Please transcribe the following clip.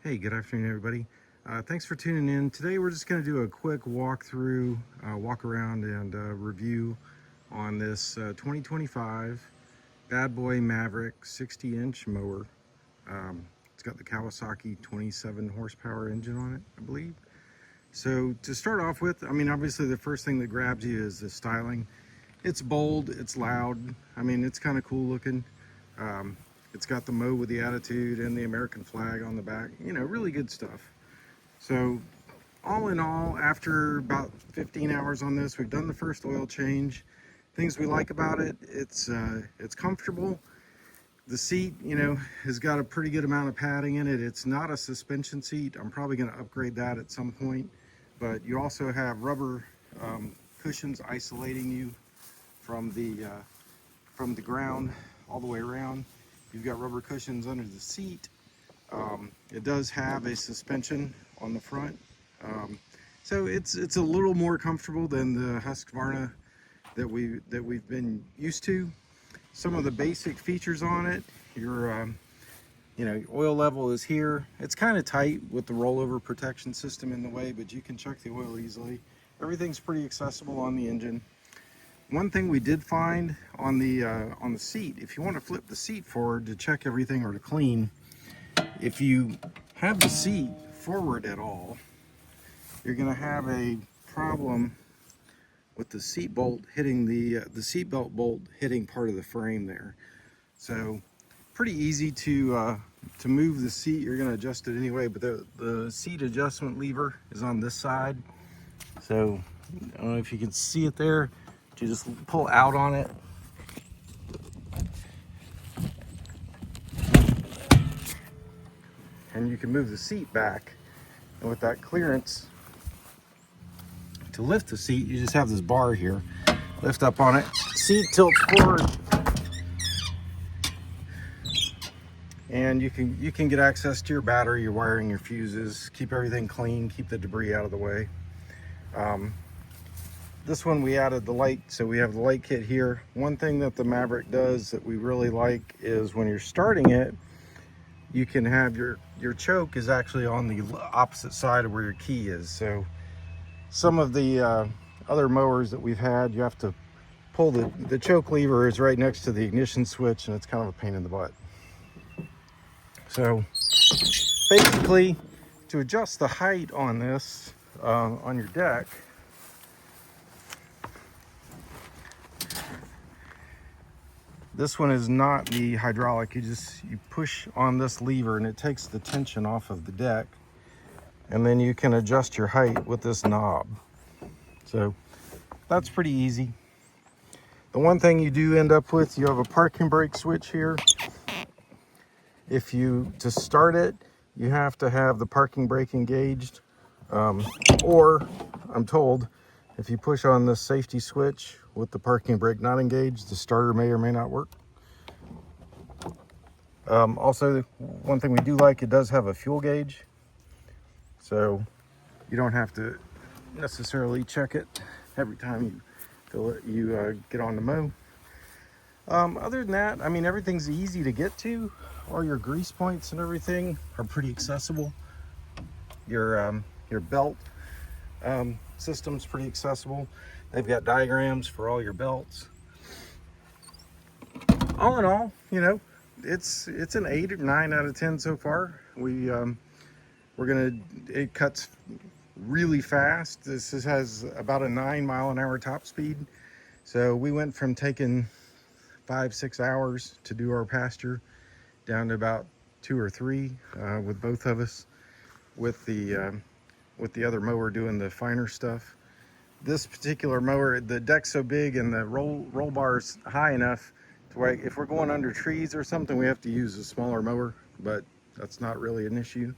Hey, good afternoon, everybody. Thanks for tuning in. Today we're just going to do a quick walkthrough, walk around and review on this 2025 Bad Boy Maverick 60-inch mower. It's got the Kawasaki 27 horsepower engine on it, I believe. So to start off with, I mean, obviously the first thing that grabs you is the styling. It's bold, it's loud. I mean, it's kind of cool looking. It's got the Mow with the attitude and the American flag on the back, you know, really good stuff. So all in all, after about 15 hours on this, we've done the first oil change. Things we like about it, it's comfortable. The seat, you know, has got a pretty good amount of padding in it. It's not a suspension seat. I'm probably going to upgrade that at some point. But you also have rubber cushions isolating you from the ground all the way around. You've got rubber cushions under the seat. It does have a suspension on the front. So it's a little more comfortable than the Husqvarna that we've been used to. Some of the basic features on it, your oil level is here. It's kind of tight with the rollover protection system in the way, but you can check the oil easily. Everything's pretty accessible on the engine. One thing we did find on the seat, if you want to flip the seat forward to check everything or to clean, if you have the seat forward at all, you're going to have a problem with the seat bolt hitting the seatbelt bolt hitting part of the frame there. So pretty easy to move the seat. You're going to adjust it anyway, but the seat adjustment lever is on this side. So I don't know if you can see it there. You just pull out on it. And you can move the seat back. And with that clearance, to lift the seat, you just have this bar here. Lift up on it, seat tilts forward. And you can get access to your battery, your wiring, your fuses, keep everything clean, keep the debris out of the way. This one we added the light, so we have the light kit here. One thing that the Maverick does that we really like is when you're starting it, you can have your choke is actually on the opposite side of where your key is. So some of the other mowers that we've had, you have to pull the choke lever is right next to the ignition switch, and it's kind of a pain in the butt. So basically, to adjust the height on this, on your deck, this one is not the hydraulic. You push on this lever and it takes the tension off of the deck, and then you can adjust your height with this knob. So that's pretty easy. The one thing you do end up with, you have a parking brake switch here. To start it, you have to have the parking brake engaged, or I'm told if you push on the safety switch with the parking brake not engaged, the starter may or may not work. Also, one thing we do like, it does have a fuel gauge, so you don't have to necessarily check it every time you fill it, you get on the mow. Other than that, I mean, everything's easy to get to. All your grease points and everything are pretty accessible. Your belt system's pretty accessible. They've got diagrams for all your belts. All in all, you know, it's an 8 or 9 out of 10 so far. It cuts really fast. This has about a 9-mile-an-hour top speed. So we went from taking 5-6 hours to do our pasture down to about 2 or 3 with both of us, with the other mower doing the finer stuff. This particular mower, the deck's so big and the roll bar's high enough to where if we're going under trees or something, we have to use a smaller mower, but that's not really an issue.